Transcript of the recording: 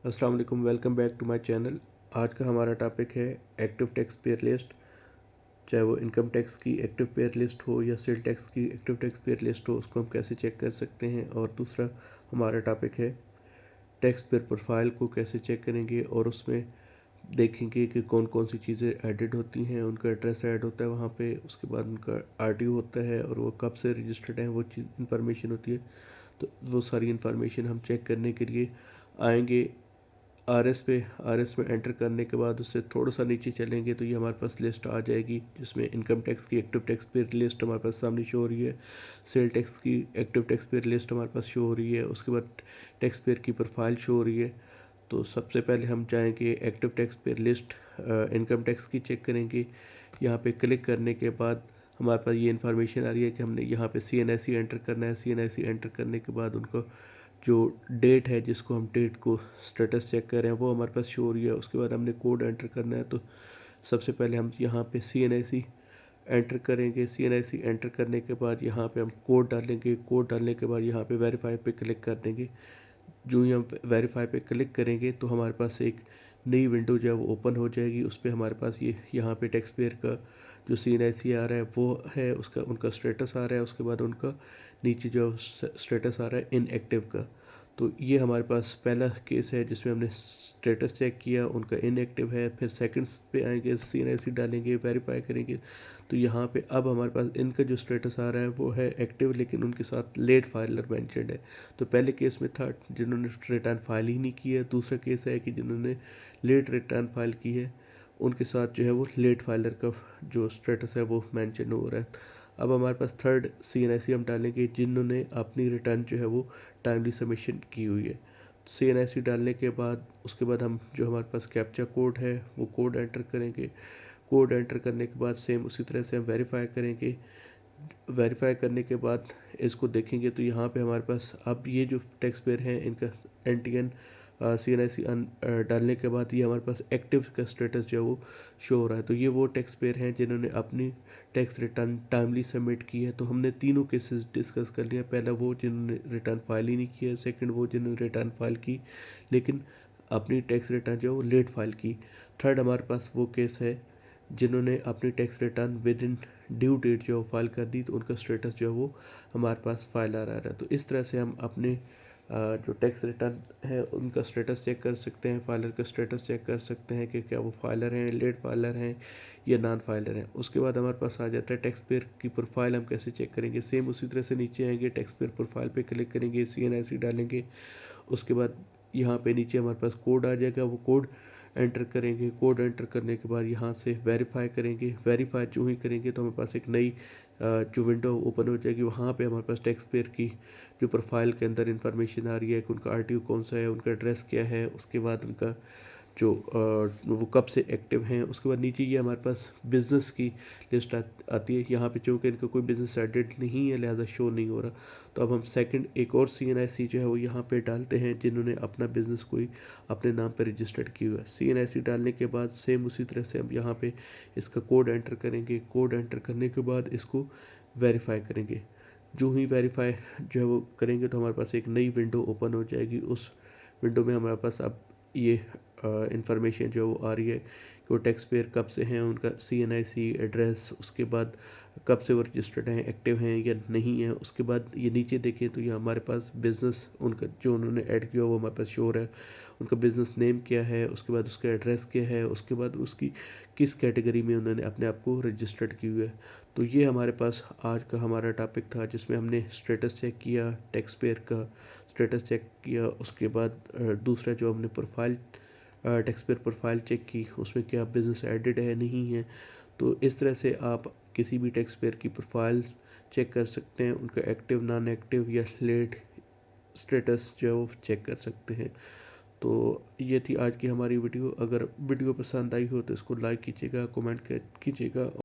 अस्सलाम वालेकुम, welcome back to my channel. आज का हमारा टॉपिक है एक्टिव टैक्स पेयर लिस्ट। चाहे वो इनकम टैक्स की एक्टिव पेयर लिस्ट हो या सेल टैक्स की एक्टिव टैक्स पेयर लिस्ट हो, उसको हम कैसे चेक कर सकते हैं। और दूसरा हमारा टॉपिक है टैक्स पेयर प्रोफाइल को कैसे चेक करेंगे और उसमें देखेंगे कि कौन कौन सी चीज़ें एडिड होती हैं, उनका एड्रेस ऐड होता है वहाँ पे, उसके बाद उनका आरटीओ होता है और वो कब से रजिस्टर्ड हैं वो चीज़ इन्फॉर्मेशन होती है। तो वो सारी इन्फॉर्मेशन हम चेक करने के लिए आएंगे आरएस में एंटर करने के बाद उससे थोड़ा सा नीचे चलेंगे तो ये हमारे पास लिस्ट आ जाएगी, जिसमें इनकम टैक्स की एक्टिव टैक्स पेयर लिस्ट हमारे पास सामने शो हो रही है। सेल टैक्स की एक्टिव टैक्स पेयर लिस्ट हमारे पास शो हो रही है। उसके बाद टैक्स पेयर की प्रोफाइल शो हो रही है। तो सबसे पहले हम जाएंगे active tax payer list, income tax की चेक करेंगे। यहाँ पे क्लिक करने के बाद हमारे पास ये इन्फॉर्मेशन आ रही है कि हमने यहाँ पे CNIC एंटर करना है। CNIC एंटर करने के बाद उनको जो डेट है, जिसको हम डेट को स्टेटस चेक कर रहे हैं, वो हमारे पास शो हो रही है। उसके बाद हमने कोड एंटर करना है। तो सबसे पहले हम यहाँ पे CNIC एंटर करेंगे। CNIC एंटर करने के बाद यहाँ पे हम कोड डालेंगे। कोड डालने के बाद यहाँ पे वेरीफाई पे क्लिक कर देंगे। जो ही हम वेरीफाई पे क्लिक करेंगे तो हमारे पास एक नई विंडो जो है वो ओपन हो जाएगी। उस पर हमारे पास ये यहाँ पे टैक्स पेयर का जो CNIC आ रहा है वो है, उसका उनका स्टेटस आ रहा है। उसके बाद उनका नीचे जो स्टेटस आ रहा है इनएक्टिव का। तो ये हमारे पास पहला केस है जिसमें हमने स्टेटस चेक किया, उनका इनएक्टिव है। फिर सेकंड्स पे आएंगे, CNIC डालेंगे, वेरीफाई करेंगे। तो यहाँ पे अब हमारे पास इनका जो स्टेटस आ रहा है वो है एक्टिव, लेकिन उनके साथ लेट फाइलर मेंशन्ड है। तो पहले केस में था जिन्होंने रिटर्न फाइल ही नहीं की है। दूसरा केस है कि जिन्होंने लेट रिटर्न फाइल की है, उनके साथ जो है वो लेट फाइलर का जो स्टेटस है वो मेंशन हो रहा है। अब हमारे पास थर्ड CNIC हम डालेंगे जिन्होंने अपनी रिटर्न जो है वो टाइमली सबमिशन की हुई है। CNIC डालने के बाद उसके बाद हम जो हमारे पास कैप्चा कोड है वो कोड एंटर करेंगे। कोड एंटर करने के बाद सेम उसी तरह से हम वेरीफाई करेंगे। वेरीफाई करने के बाद इसको देखेंगे तो यहाँ पे हमारे पास अब ये जो टैक्स पेयर हैं इनका NTN CNIC डालने के बाद ये हमारे पास एक्टिव का स्टेटस जो है वो शो हो रहा है। तो ये वो टैक्स पेयर हैं जिन्होंने अपनी टैक्स रिटर्न टाइमली सबमिट की है। तो हमने तीनों केसेस डिस्कस कर लिया। पहला वो जिन्होंने रिटर्न फाइल ही नहीं किया, सेकंड वो जिन्होंने रिटर्न फाइल की लेकिन अपनी टैक्स रिटर्न जो है वो लेट फाइल की, थर्ड हमारे पास वो केस है जिन्होंने अपनी tax return within due date जो फाइल कर दी, तो उनका स्टेटस जो है वो हमारे पास फाइल आ रहा है। तो इस तरह से हम अपने जो टैक्स रिटर्न है उनका स्टेटस चेक कर सकते हैं, फाइलर का स्टेटस चेक कर सकते हैं कि क्या वो फाइलर हैं, लेट फाइलर हैं या नॉन फाइलर हैं। उसके बाद हमारे पास आ जाता है टैक्स पेयर की प्रोफाइल हम कैसे चेक करेंगे। सेम उसी तरह से नीचे आएंगे, टैक्स पेयर प्रोफाइल पे क्लिक करेंगे, CNIC डालेंगे। उसके बाद यहाँ पे नीचे हमारे पास कोड आ जाएगा, वो कोड एंटर करेंगे। कोड एंटर करने के बाद यहाँ से वेरीफाई करेंगे। वेरीफाई जो ही करेंगे तो हमारे पास एक नई जो विंडो ओपन हो जाएगी। वहाँ पे हमारे पास टैक्स पेयर की जो प्रोफाइल के अंदर इंफॉर्मेशन आ रही है कि उनका आरटीओ कौन सा है, उनका एड्रेस क्या है, उसके बाद उनका जो वो कब से एक्टिव हैं। उसके बाद नीचे ये हमारे पास बिज़नेस की लिस्ट आती है। यहाँ पे चूँकि इनका कोई बिज़नेस एडेड नहीं है लिहाजा शो नहीं हो रहा। तो अब हम सेकंड एक और CNIC जो है वो यहाँ पे डालते हैं जिन्होंने अपना बिज़नेस कोई अपने नाम पे रजिस्टर्ड किया हुआ है। CNIC डालने के बाद सेम उसी तरह से हम यहाँ पे इसका कोड एंटर करेंगे। कोड एंटर करने के बाद इसको वेरीफाई करेंगे। जो ही वेरीफाई जो है वो करेंगे तो हमारे पास एक नई विंडो ओपन हो जाएगी। उस विंडो में हमारे पास अब ये इंफॉर्मेशन जो वो आ रही है कि वो टैक्स पेयर कब से हैं, उनका CNIC एड्रेस, उसके बाद कब से वो रजिस्टर्ड हैं, एक्टिव हैं या नहीं है। उसके बाद ये नीचे देखें तो ये हमारे पास बिज़नेस उनका जो उन्होंने ऐड किया वो हमारे पास शो हो रहा है। उनका बिज़नेस नेम क्या है, उसके बाद उसका एड्रेस क्या है, उसके बाद उसकी किस कैटेगरी में उन्होंने अपने आप को रजिस्टर्ड की हुई है। तो ये हमारे पास आज का हमारा टॉपिक था जिसमें हमने स्टेटस चेक किया, टैक्स पेयर का स्टेटस चेक किया। उसके बाद दूसरा जो हमने profile tax payer profile check की, उसमें क्या बिज़नेस एडेड है नहीं है। तो इस तरह से आप किसी भी टैक्स पेयर की प्रोफाइल चेक कर सकते हैं, उनका एक्टिव, नॉन एक्टिव या लेट स्टेटस जो है वो चेक कर सकते हैं। तो ये थी आज की हमारी वीडियो। अगर वीडियो पसंद आई हो तो इसको लाइक कीजिएगा, कमेंट कीजिएगा।